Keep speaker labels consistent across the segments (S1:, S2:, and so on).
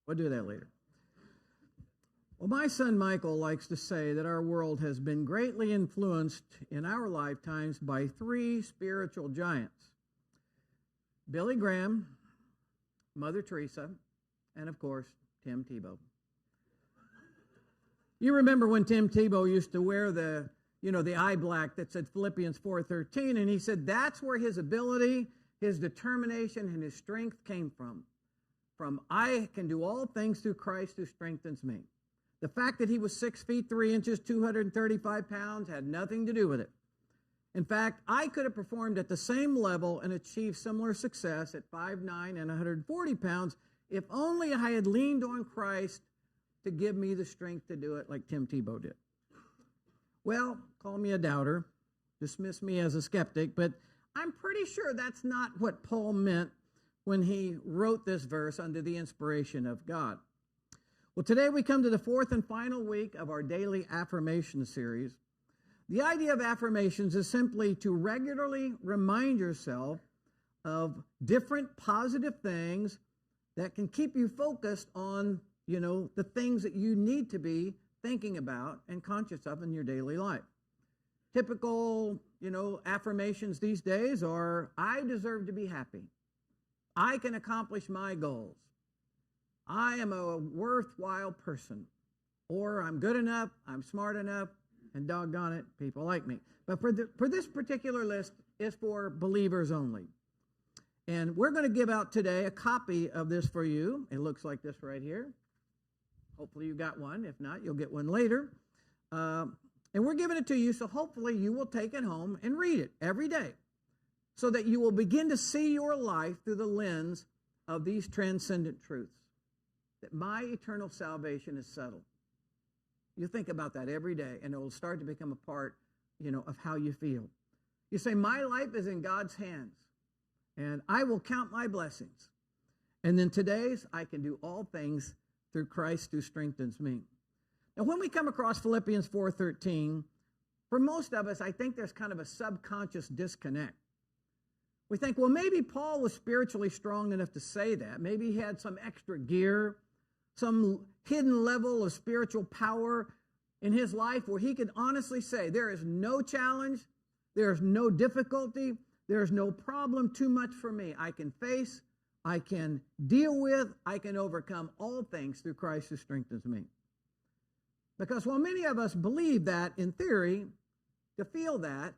S1: We'll do that later. Well, my son Michael likes to say that our world has been greatly influenced in our lifetimes by three spiritual giants: Billy Graham, Mother Teresa, and of course, Tim Tebow. You remember when Tim Tebow used to wear the eye black that said Philippians 4:13, and he said that's where his ability, his determination, and his strength came from. From I can do all things through Christ who strengthens me. The fact that he was 6 feet 3 inches, 235 pounds, had nothing to do with it. In fact, I could have performed at the same level and achieved similar success at 5'9" and 140 pounds if only I had leaned on Christ to give me the strength to do it like Tim Tebow did. Well, call me a doubter, dismiss me as a skeptic, but I'm pretty sure that's not what Paul meant when he wrote this verse under the inspiration of God. Well, today we come to the fourth and final week of our daily affirmation series. The idea of affirmations is simply to regularly remind yourself of different positive things that can keep you focused on, the things that you need to be thinking about and conscious of in your daily life. Typical, affirmations these days are, I deserve to be happy. I can accomplish my goals. I am a worthwhile person. Or I'm good enough, I'm smart enough, and doggone it, people like me. But for this particular list is for believers only. And we're going to give out today a copy of this for you. It looks like this right here. Hopefully you got one. If not, you'll get one later. And we're giving it to you, so hopefully you will take it home and read it every day so that you will begin to see your life through the lens of these transcendent truths, that my eternal salvation is settled. You think about that every day, and it will start to become a part, of how you feel. You say, my life is in God's hands, and I will count my blessings. And then today's, I can do all things through Christ who strengthens me. Now, when we come across Philippians 4:13, for most of us, I think there's kind of a subconscious disconnect. We think, well, maybe Paul was spiritually strong enough to say that. Maybe he had some extra gear, some hidden level of spiritual power in his life where he could honestly say, there is no challenge, there is no difficulty, there is no problem too much for me. I can face, I can deal with, I can overcome all things through Christ who strengthens me. Because while many of us believe that in theory, to feel that,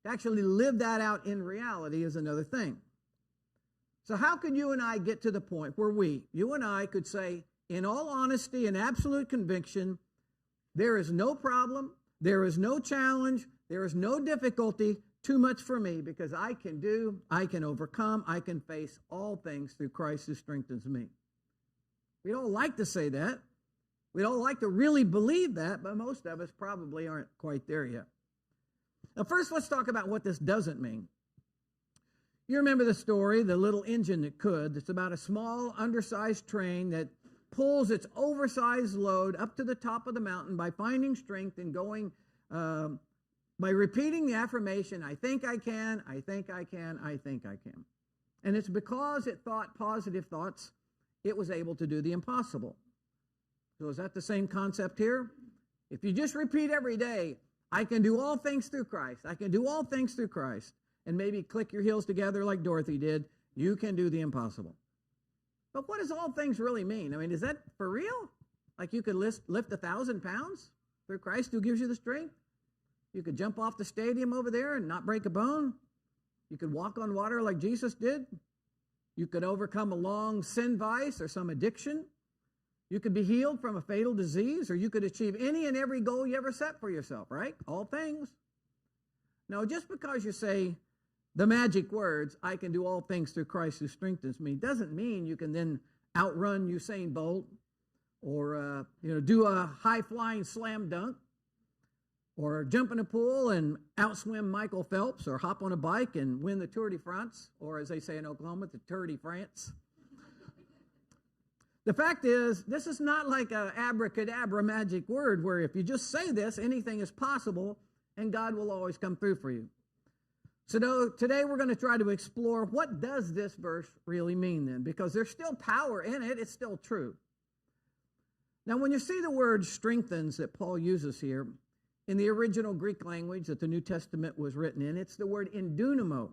S1: to actually live that out in reality is another thing. So how could you and I get to the point where you and I could say, in all honesty and absolute conviction, there is no problem, there is no challenge, there is no difficulty too much for me because I can overcome, I can face all things through Christ who strengthens me. We don't like to say that. We don't like to really believe that, but most of us probably aren't quite there yet. Now, first, let's talk about what this doesn't mean. You remember the story, the little engine that could. It's about a small, undersized train that pulls its oversized load up to the top of the mountain by finding strength and going, by repeating the affirmation, I think I can, I think I can, I think I can. And it's because it thought positive thoughts, it was able to do the impossible. So is that the same concept here? If you just repeat every day, I can do all things through Christ, I can do all things through Christ, and maybe click your heels together like Dorothy did, you can do the impossible. But what does all things really mean? I mean, is that for real? Like you could lift 1,000 pounds through Christ who gives you the strength? You could jump off the stadium over there and not break a bone? You could walk on water like Jesus did? You could overcome a long sin vice or some addiction? You could be healed from a fatal disease, or you could achieve any and every goal you ever set for yourself, right? All things. Now, just because you say the magic words, I can do all things through Christ who strengthens me, doesn't mean you can then outrun Usain Bolt or do a high-flying slam dunk or jump in a pool and outswim Michael Phelps or hop on a bike and win the Tour de France, or as they say in Oklahoma, the Tour de France. The fact is, this is not like an abracadabra magic word where if you just say this, anything is possible and God will always come through for you. So today we're going to try to explore what does this verse really mean then, because there's still power in it. It's still true. Now, when you see the word strengthens that Paul uses here, in the original Greek language that the New Testament was written in, it's the word endunamo.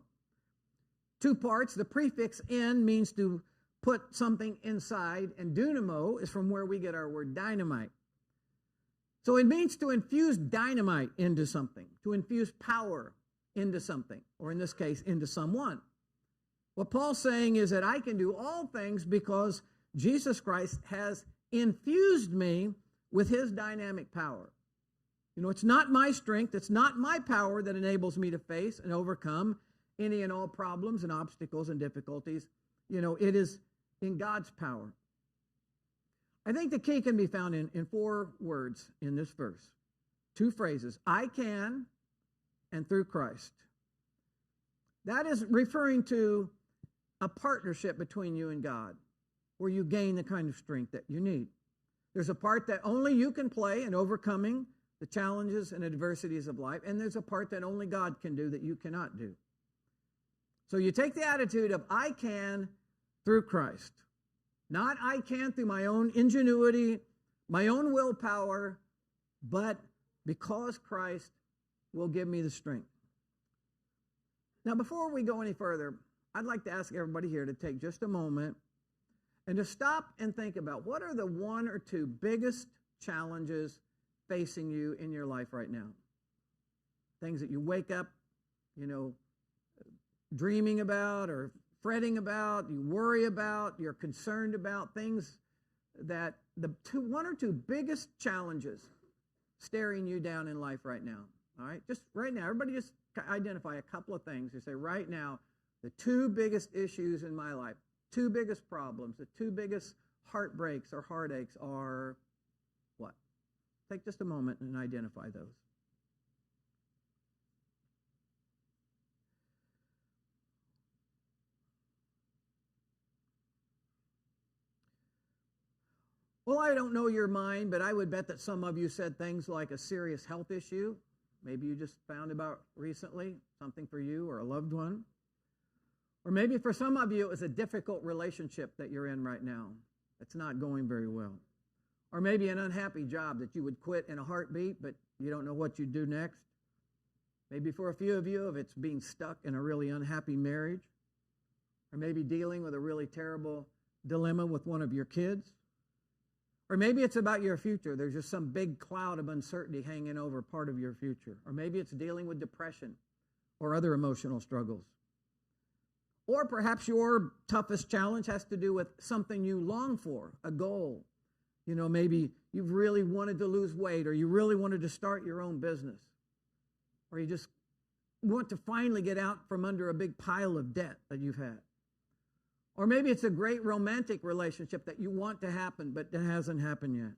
S1: Two parts. The prefix "in" means to put something inside, and dunamo is from where we get our word dynamite. So it means to infuse dynamite into something, to infuse power into something, or in this case, into someone. What Paul's saying is that I can do all things because Jesus Christ has infused me with his dynamic power. You know, it's not my strength, it's not my power that enables me to face and overcome any and all problems and obstacles and difficulties. You know, it is in God's power. I think the key can be found in 4 words in this verse. 2 phrases: I can and through Christ. That is referring to a partnership between you and God, where you gain the kind of strength that you need. There's a part that only you can play in overcoming the challenges and adversities of life, and there's a part that only God can do that you cannot do. So you take the attitude of I can through Christ. Not I can through my own ingenuity, my own willpower, but because Christ will give me the strength. Now, before we go any further, I'd like to ask everybody here to take just a moment and to stop and think about what are the 1 or 2 biggest challenges facing you in your life right now. Things that you wake up, you know, dreaming about or fretting about, you worry about, you're concerned about, things that the 1 or 2 biggest challenges staring you down in life right now. All right, just right now, everybody just identify a couple of things. You say, right now, the 2 biggest issues in my life, 2 biggest problems, the 2 biggest heartbreaks or heartaches are what? Take just a moment and identify those. Well, I don't know your mind, but I would bet that some of you said things like a serious health issue. Maybe you just found about recently, something for you or a loved one. Or maybe for some of you, it was a difficult relationship that you're in right now. It's not going very well. Or maybe an unhappy job that you would quit in a heartbeat, but you don't know what you'd do next. Maybe for a few of you, if it's being stuck in a really unhappy marriage. Or maybe dealing with a really terrible dilemma with one of your kids. Or maybe it's about your future. There's just some big cloud of uncertainty hanging over part of your future. Or maybe it's dealing with depression or other emotional struggles. Or perhaps your toughest challenge has to do with something you long for, a goal. You know, maybe you've really wanted to lose weight, or you really wanted to start your own business. Or you just want to finally get out from under a big pile of debt that you've had. Or maybe it's a great romantic relationship that you want to happen, but it hasn't happened yet.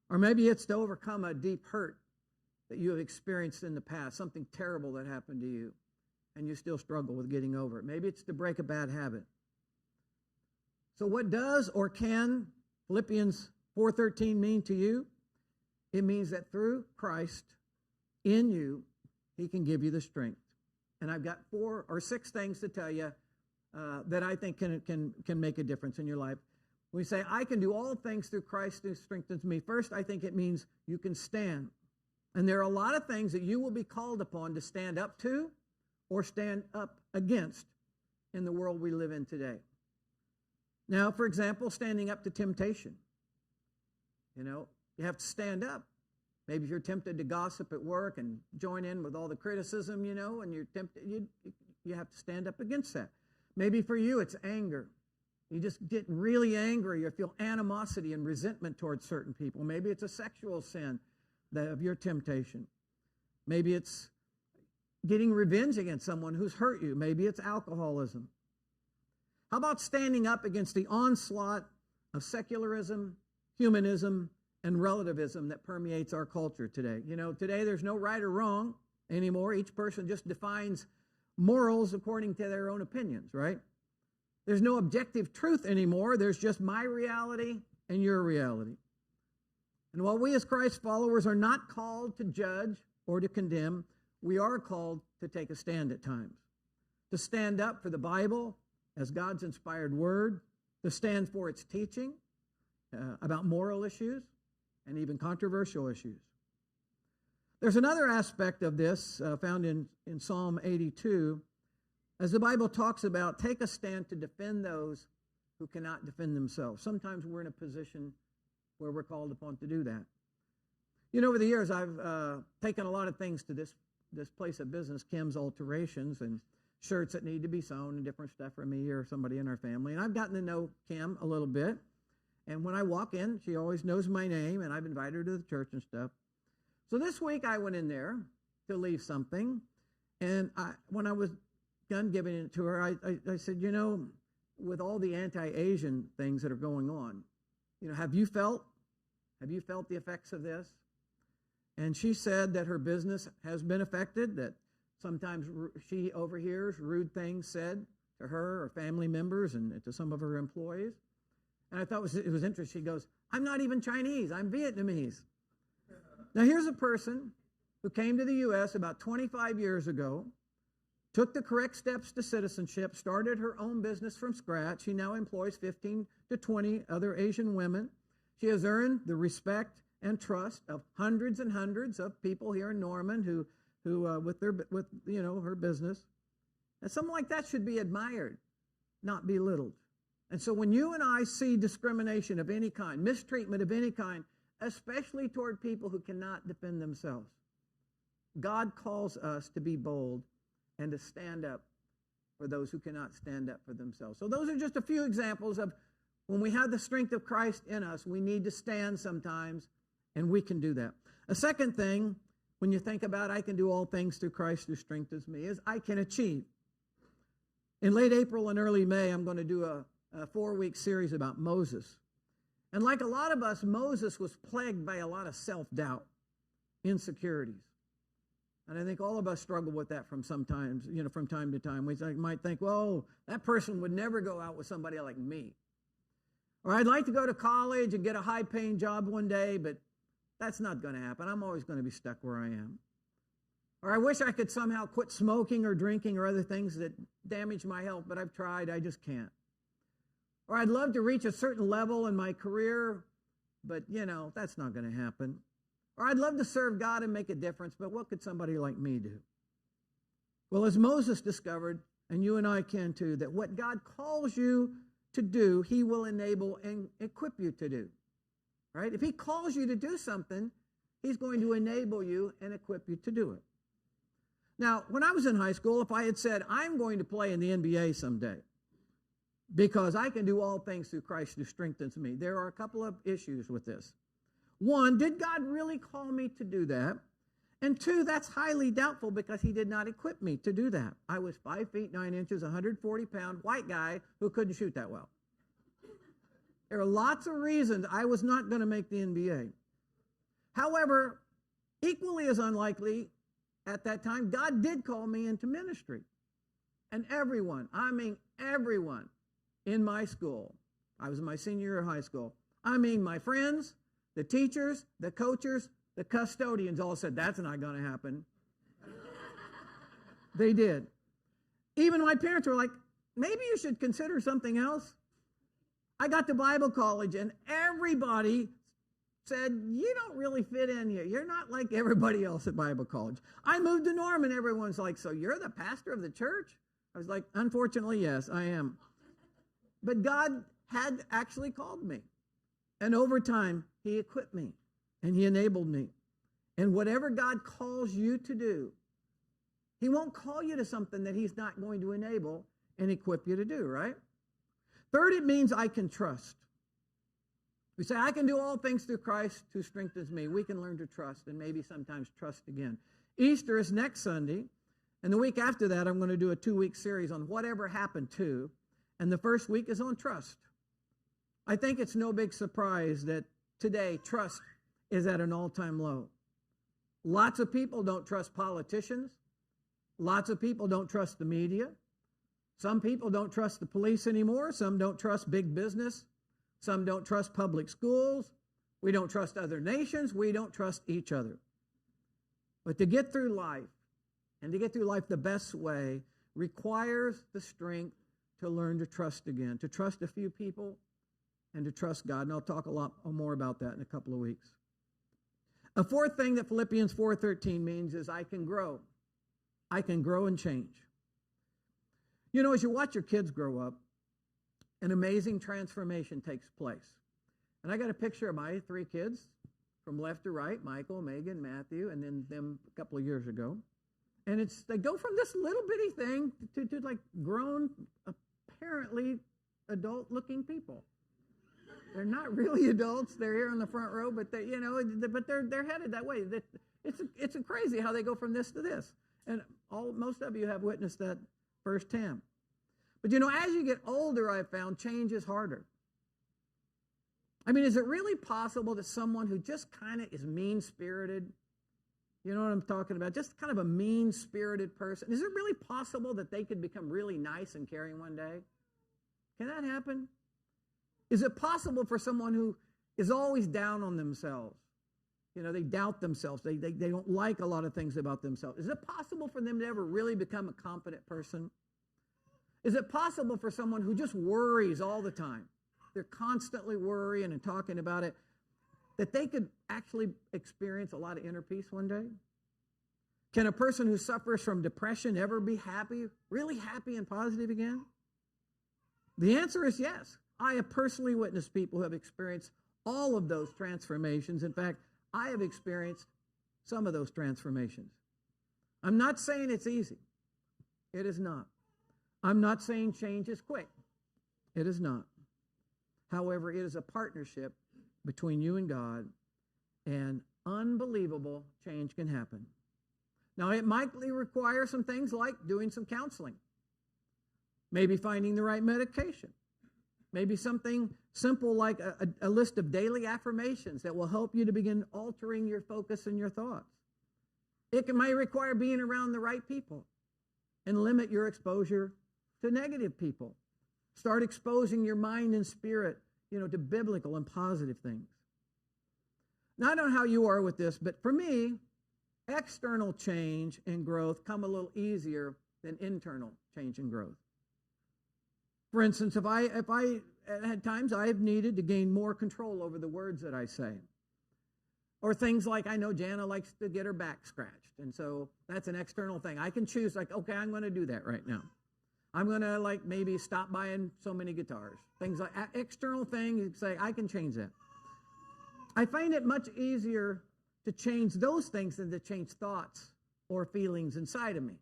S1: Or maybe it's to overcome a deep hurt that you have experienced in the past, something terrible that happened to you, and you still struggle with getting over it. Maybe it's to break a bad habit. So what does or can Philippians 4:13 mean to you? It means that through Christ in you, he can give you the strength. And I've got 4 or 6 things to tell you that I think can make a difference in your life. We say, I can do all things through Christ who strengthens me. First, I think it means you can stand. And there are a lot of things that you will be called upon to stand up to or stand up against in the world we live in today. Now, for example, standing up to temptation. You know, you have to stand up. Maybe if you're tempted to gossip at work and join in with all the criticism, you know, and you're tempted, you have to stand up against that. Maybe for you, it's anger. You just get really angry. You feel animosity and resentment towards certain people. Maybe it's a sexual sin of your temptation. Maybe it's getting revenge against someone who's hurt you. Maybe it's alcoholism. How about standing up against the onslaught of secularism, humanism, and relativism that permeates our culture today? You know, today there's no right or wrong anymore. Each person just defines morals according to their own opinions, right? There's no objective truth anymore. There's just my reality and your reality. And while we as Christ followers are not called to judge or to condemn, we are called to take a stand at times. To stand up for the Bible as God's inspired word, to stand for its teaching, about moral issues and even controversial issues. There's another aspect of this found in Psalm 82, as the Bible talks about, take a stand to defend those who cannot defend themselves. Sometimes we're in a position where we're called upon to do that. You know, over the years, I've taken a lot of things to this place of business, Kim's Alterations, and shirts that need to be sewn and different stuff for me or somebody in our family. And I've gotten to know Kim a little bit. And when I walk in, she always knows my name, and I've invited her to the church and stuff. So this week I went in there to leave something, and when I was done giving it to her, I said, you know, with all the anti-Asian things that are going on, you know, have you felt the effects of this? And she said that her business has been affected, that sometimes she overhears rude things said to her or family members and to some of her employees. And I thought it was interesting. She goes, I'm not even Chinese, I'm Vietnamese. Now here's a person who came to the U.S. about 25 years ago, took the correct steps to citizenship, started her own business from scratch. She now employs 15 to 20 other Asian women. She has earned the respect and trust of hundreds and hundreds of people here in Norman who with her business. And something like that should be admired, not belittled. And so when you and I see discrimination of any kind, mistreatment of any kind, especially toward people who cannot defend themselves, God calls us to be bold and to stand up for those who cannot stand up for themselves. So those are just a few examples of when we have the strength of Christ in us, we need to stand sometimes, and we can do that. A second thing, when you think about I can do all things through Christ who strengthens me, is I can achieve. In late April and early May, I'm going to do a 4-week series about Moses. And like a lot of us, Moses was plagued by a lot of self-doubt, insecurities. And I think all of us struggle with that from time to time. We might think, well, that person would never go out with somebody like me. Or I'd like to go to college and get a high-paying job one day, but that's not going to happen. I'm always going to be stuck where I am. Or I wish I could somehow quit smoking or drinking or other things that damage my health, but I've tried, I just can't. Or I'd love to reach a certain level in my career, but, that's not going to happen. Or I'd love to serve God and make a difference, but what could somebody like me do? Well, as Moses discovered, and you and I can too, that what God calls you to do, he will enable and equip you to do. Right? If he calls you to do something, he's going to enable you and equip you to do it. Now, when I was in high school, if I had said, I'm going to play in the NBA someday because I can do all things through Christ who strengthens me, there are a couple of issues with this. One, did God really call me to do that? And two, that's highly doubtful because he did not equip me to do that. I was 5 feet 9 inches, 140-pound white guy who couldn't shoot that well. There are lots of reasons I was not going to make the NBA. However, equally as unlikely at that time, God did call me into ministry. And everyone in my school, I was in my senior year of high school, my friends, the teachers, the coaches, the custodians all said, that's not going to happen. They did. Even my parents were like, maybe you should consider something else. I got to Bible college, and everybody said, you don't really fit in here. You're not like everybody else at Bible college. I moved to Norman. Everyone's like, so you're the pastor of the church? I was like, unfortunately, yes, I am. But God had actually called me. And over time, he equipped me, and he enabled me. And whatever God calls you to do, he won't call you to something that he's not going to enable and equip you to do, right? Third, it means I can trust. We say, I can do all things through Christ who strengthens me. We can learn to trust and maybe sometimes trust again. Easter is next Sunday, and the week after that, I'm going to do a 2-week series on whatever happened to, and the first week is on trust. I think it's no big surprise that today trust is at an all-time low. Lots of people don't trust politicians. Lots of people don't trust the media. Some people don't trust the police anymore. Some don't trust big business. Some don't trust public schools. We don't trust other nations. We don't trust each other. But to get through life, and to get through life the best way, requires the strength to learn to trust again, to trust a few people and to trust God. And I'll talk a lot more about that in a couple of weeks. A fourth thing that Philippians 4:13 means is I can grow. I can grow and change. You know, as you watch your kids grow up, an amazing transformation takes place. And I got a picture of my 3 kids from left to right, Michael, Megan, Matthew, and then them a couple of years ago. And they go from this little bitty thing to like grown, apparently adult-looking people. They're not really adults. They're here in the front row, but they're headed that way. It's crazy how they go from this to this. And most of you have witnessed that firsthand. But you know, as you get older, I've found change is harder. I mean, is it really possible that someone who just kind of is mean-spirited, you know what I'm talking about, just kind of a mean-spirited person, is it really possible that they could become really nice and caring one day? Can that happen? Is it possible for someone who is always down on themselves? You know, they doubt themselves. They don't like a lot of things about themselves. Is it possible for them to ever really become a confident person? Is it possible for someone who just worries all the time? They're constantly worrying and talking about it, that they could actually experience a lot of inner peace one day? Can a person who suffers from depression ever be happy, really happy and positive again? The answer is yes. I have personally witnessed people who have experienced all of those transformations. In fact, I have experienced some of those transformations. I'm not saying it's easy. It is not. I'm not saying change is quick. It is not. However, it is a partnership between you and God, and unbelievable change can happen. Now, it might require some things like doing some counseling, maybe finding the right medication, maybe something simple like a list of daily affirmations that will help you to begin altering your focus and your thoughts. It might require being around the right people and limit your exposure to negative people. Start exposing your mind and spirit, to biblical and positive things. Now, I don't know how you are with this, but for me, external change and growth come a little easier than internal change and growth. For instance, if I had times I have needed to gain more control over the words that I say. Or things like, I know Jana likes to get her back scratched, and so that's an external thing. I can choose, okay, I'm going to do that right now. I'm going to, maybe stop buying so many guitars. Things like external things, say, I can change that. I find it much easier to change those things than to change thoughts or feelings inside of me.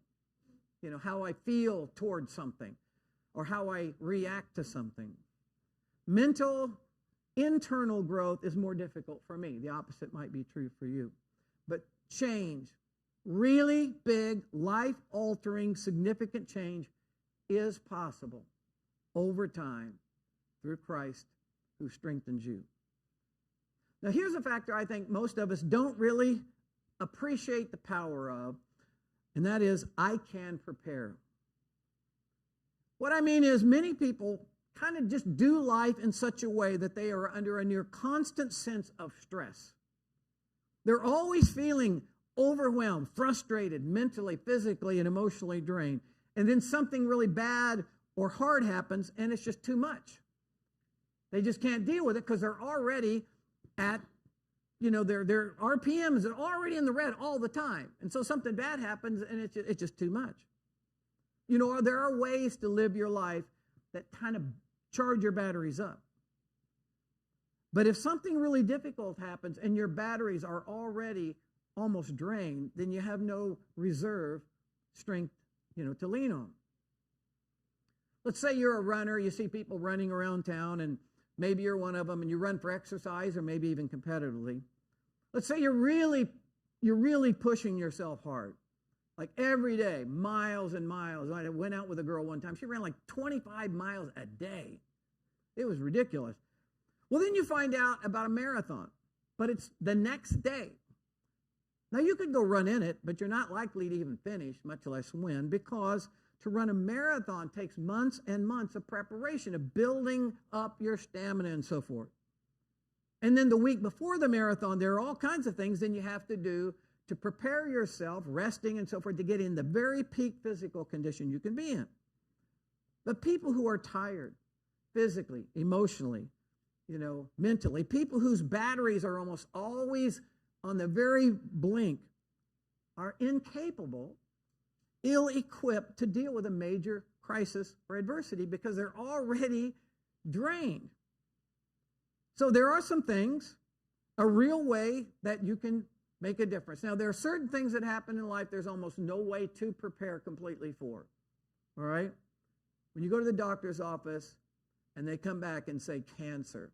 S1: How I feel towards something or how I react to something. Mental, internal growth is more difficult for me. The opposite might be true for you. But change, really big, life-altering, significant change is possible over time through Christ who strengthens you. Now, here's a factor I think most of us don't really appreciate the power of, and that is, I can prepare. What I mean is, many people kind of just do life in such a way that they are under a near constant sense of stress. They're always feeling overwhelmed, frustrated, mentally, physically, and emotionally drained. And then something really bad or hard happens, and it's just too much. They just can't deal with it because they're already at, their RPMs are already in the red all the time. And so something bad happens, and it's just too much. There are ways to live your life that kind of charge your batteries up. But if something really difficult happens and your batteries are already almost drained, then you have no reserve strength to lean on. Let's say you're a runner, you see people running around town, and maybe you're one of them, and you run for exercise or maybe even competitively. Let's say you're really pushing yourself hard, like every day, miles and miles. I went out with a girl one time. She ran like 25 miles a day. It was ridiculous. Well, then you find out about a marathon, but it's the next day. Now, you could go run in it, but you're not likely to even finish, much less win, because to run a marathon takes months and months of preparation, of building up your stamina and so forth. And then the week before the marathon, there are all kinds of things then you have to do to prepare yourself, resting and so forth, to get in the very peak physical condition you can be in. But people who are tired, physically, emotionally, mentally. People whose batteries are almost always on the very blink are incapable, ill-equipped to deal with a major crisis or adversity because they're already drained. So there are some things, a real way that you can make a difference. Now, there are certain things that happen in life there's almost no way to prepare completely for. All right? When you go to the doctor's office and they come back and say cancer,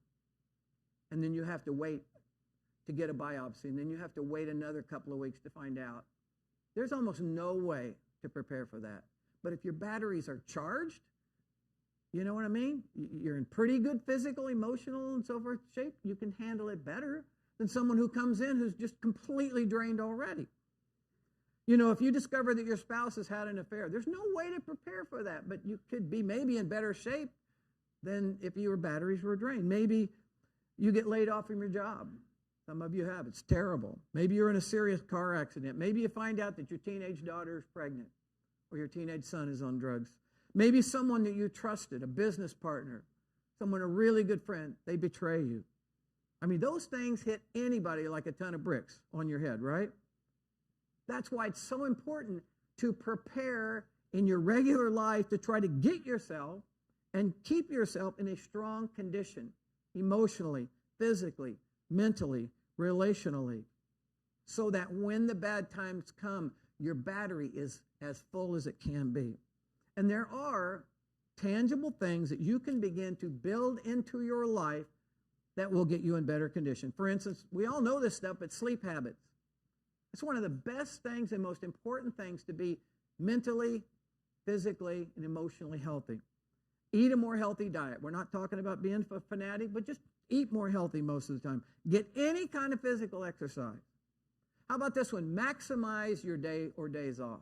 S1: and then you have to wait to get a biopsy, and then you have to wait another couple of weeks to find out, there's almost no way to prepare for that. But if your batteries are charged, you know what I mean? You're in pretty good physical, emotional, and so forth shape, you can handle it better than someone who comes in who's just completely drained already. If you discover that your spouse has had an affair, there's no way to prepare for that, but you could be maybe in better shape than if your batteries were drained. Maybe you get laid off from your job. Some of you have. It's terrible. Maybe you're in a serious car accident. Maybe you find out that your teenage daughter is pregnant or your teenage son is on drugs. Maybe someone that you trusted, a business partner, someone, a really good friend, they betray you. I mean, those things hit anybody like a ton of bricks on your head, right? That's why it's so important to prepare in your regular life to try to get yourself and keep yourself in a strong condition, emotionally, physically, mentally, relationally, so that when the bad times come, your battery is as full as it can be. And there are tangible things that you can begin to build into your life that will get you in better condition. For instance, we all know this stuff, but sleep habits. It's one of the best things and most important things to be mentally, physically, and emotionally healthy. Eat a more healthy diet. We're not talking about being a fanatic, but just eat more healthy most of the time. Get any kind of physical exercise. How about this one? Maximize your day or days off.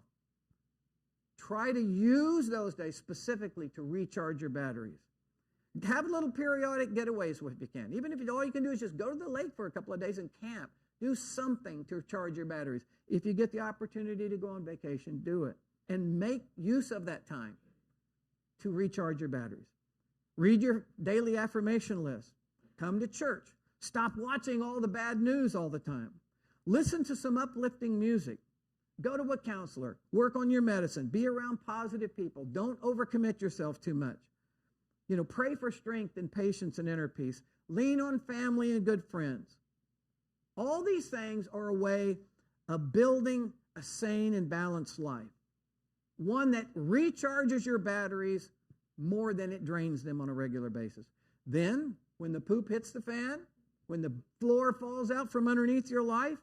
S1: Try to use those days specifically to recharge your batteries. Have little periodic getaways if you can. Even if all you can do is just go to the lake for a couple of days and camp. Do something to charge your batteries. If you get the opportunity to go on vacation, do it. And make use of that time to recharge your batteries. Read your daily affirmation list. Come to church. Stop watching all the bad news all the time. Listen to some uplifting music. Go to a counselor. Work on your medicine. Be around positive people. Don't overcommit yourself too much. Pray for strength and patience and inner peace. Lean on family and good friends. All these things are a way of building a sane and balanced life. One that recharges your batteries more than it drains them on a regular basis. Then, when the poop hits the fan, when the floor falls out from underneath your life,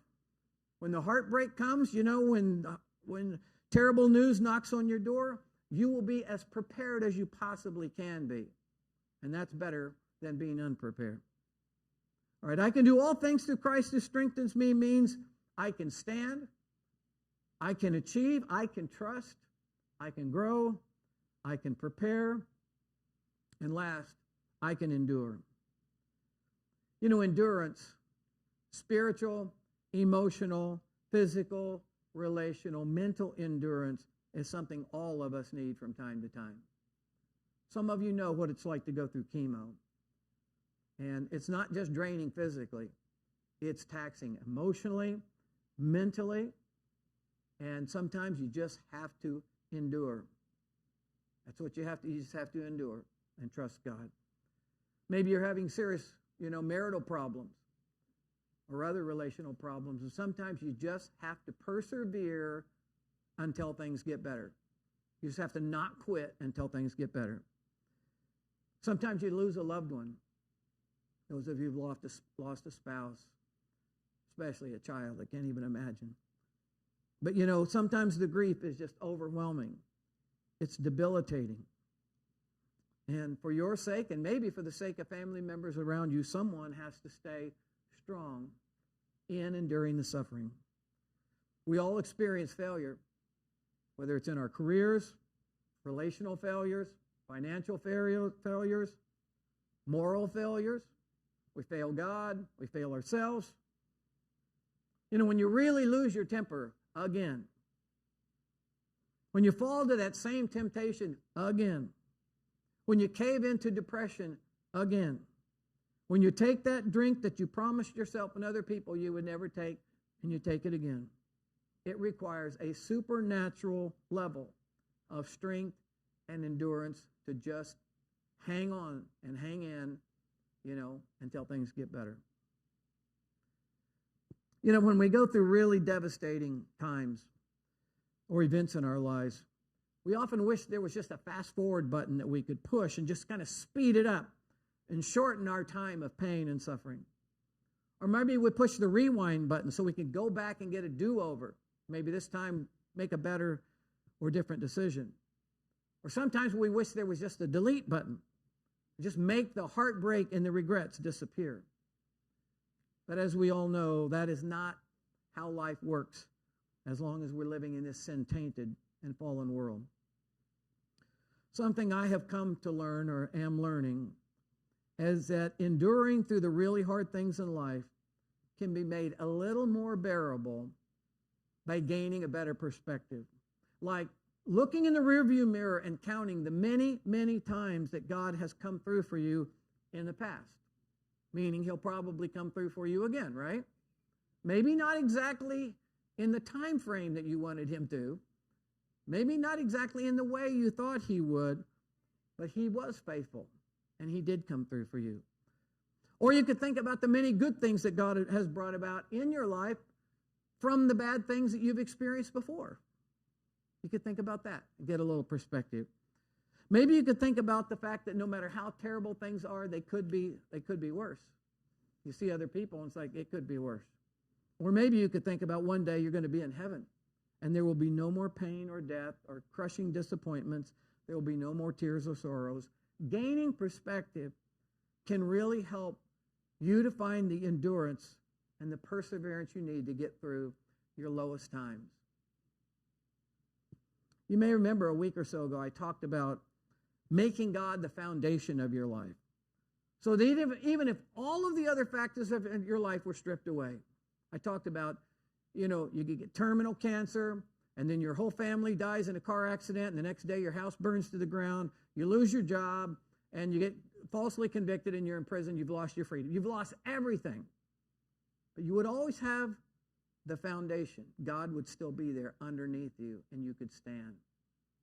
S1: when the heartbreak comes, when terrible news knocks on your door, you will be as prepared as you possibly can be. And that's better than being unprepared. All right, I can do all things through Christ who strengthens me means I can stand, I can achieve, I can trust, I can grow, I can prepare, and last, I can endure. Endurance, spiritual, emotional, physical, relational, mental endurance is something all of us need from time to time. Some of you know what it's like to go through chemo. And it's not just draining physically. It's taxing emotionally, mentally, and sometimes you just have to endure. That's what you have to, you just have to endure and trust God. Maybe you're having serious, marital problems or other relational problems, and sometimes you just have to persevere until things get better. You just have to not quit until things get better. Sometimes you lose a loved one. Those of you who've lost a spouse, especially a child, I can't even imagine. But sometimes the grief is just overwhelming. It's debilitating. And for your sake, and maybe for the sake of family members around you, someone has to stay strong in and during the suffering. We all experience failure, whether it's in our careers, relational failures, financial failures, moral failures. We fail God. We fail ourselves. When you really lose your temper again, when you fall to that same temptation again, when you cave into depression again, When you take that drink that you promised yourself and other people you would never take, and you take it again, it requires a supernatural level of strength and endurance to just hang on and hang in, until things get better. When we go through really devastating times or events in our lives, we often wish there was just a fast forward button that we could push and just kind of speed it up and shorten our time of pain and suffering. Or maybe we push the rewind button so we can go back and get a do-over. Maybe this time make a better or different decision. Or sometimes we wish there was just a delete button. Just make the heartbreak and the regrets disappear. But as we all know, that is not how life works as long as we're living in this sin-tainted and fallen world. Something I have come to learn or am learning is that enduring through the really hard things in life can be made a little more bearable by gaining a better perspective. Like looking in the rearview mirror and counting the many, many times that God has come through for you in the past. Meaning he'll probably come through for you again, right? Maybe not exactly in the time frame that you wanted him to. Maybe not exactly in the way you thought he would, but he was faithful, and he did come through for you. Or you could think about the many good things that God has brought about in your life from the bad things that you've experienced before. You could think about that and get a little perspective. Maybe you could think about the fact that no matter how terrible things are, they could be worse. You see other people, and it's like, it could be worse. Or maybe you could think about one day you're going to be in heaven, and there will be no more pain or death or crushing disappointments. There will be no more tears or sorrows. Gaining perspective can really help you to find the endurance and the perseverance you need to get through your lowest times. You may remember a week or so ago I talked about making God the foundation of your life. So that even if all of the other factors of your life were stripped away, I talked about, you could get terminal cancer, and then your whole family dies in a car accident, and the next day your house burns to the ground, you lose your job, and you get falsely convicted and you're in prison, you've lost your freedom. You've lost everything. But you would always have the foundation. God would still be there underneath you, and you could stand.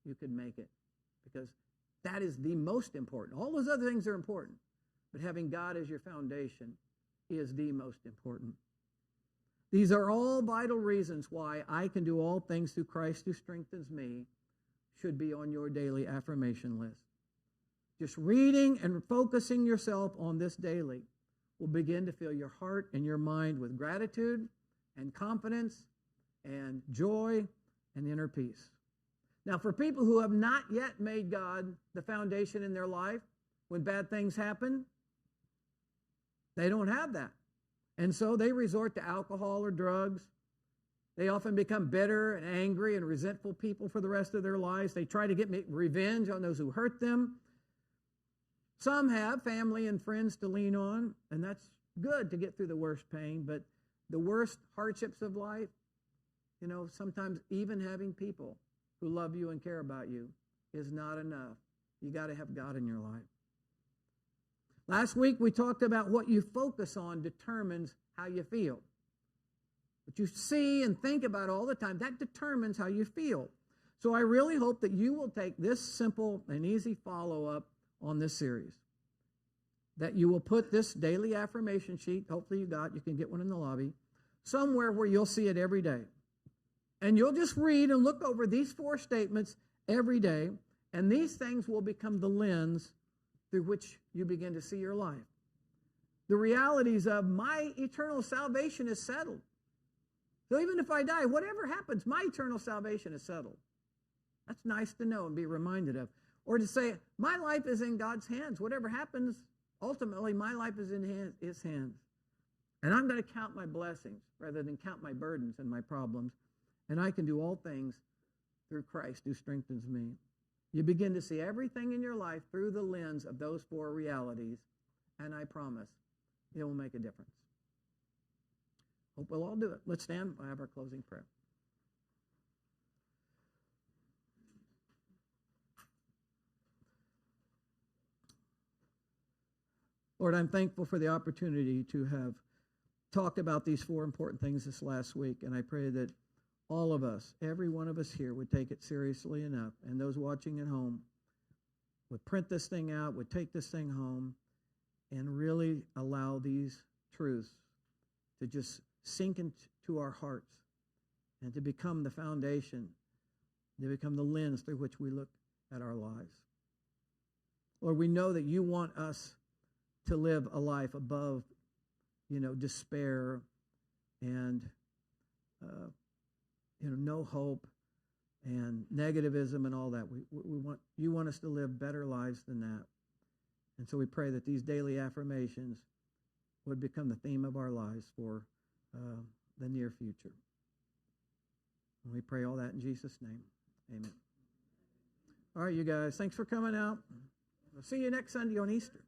S1: You could make it. Because that is the most important. All those other things are important. But having God as your foundation is the most important. These are all vital reasons why I can do all things through Christ who strengthens me should be on your daily affirmation list. Just reading and focusing yourself on this daily will begin to fill your heart and your mind with gratitude and confidence and joy and inner peace. Now, for people who have not yet made God the foundation in their life, when bad things happen, they don't have that. And so they resort to alcohol or drugs. They often become bitter and angry and resentful people for the rest of their lives. They try to get revenge on those who hurt them. Some have family and friends to lean on, and that's good to get through the worst pain, but the worst hardships of life, sometimes even having people who love you and care about you is not enough. You got to have God in your life. Last week we talked about what you focus on determines how you feel. What you see and think about all the time, that determines how you feel. So I really hope that you will take this simple and easy follow-up on this series. That you will put this daily affirmation sheet, hopefully you can get one in the lobby, somewhere where you'll see it every day. And you'll just read and look over these 4 statements every day, and these things will become the lens through which you begin to see your life. The realities of my eternal salvation is settled. So even if I die, whatever happens, my eternal salvation is settled. That's nice to know and be reminded of. Or to say, my life is in God's hands. Whatever happens, ultimately, my life is in his hands. And I'm going to count my blessings rather than count my burdens and my problems. And I can do all things through Christ who strengthens me. You begin to see everything in your life through the lens of those 4 realities. And I promise, it will make a difference. Hope we'll all do it. Let's stand. We'll have our closing prayer. Lord, I'm thankful for the opportunity to have talked about these 4 important things this last week, and I pray that all of us, every one of us here, would take it seriously enough, and those watching at home would print this thing out, would take this thing home, and really allow these truths to just sink into our hearts and to become the foundation, to become the lens through which we look at our lives. Lord, we know that you want us to live a life above, despair and, no hope and negativism and all that. You want us to live better lives than that. And so we pray that these daily affirmations would become the theme of our lives for the near future. And we pray all that in Jesus' name. Amen. All right, you guys, thanks for coming out. I'll see you next Sunday on Easter.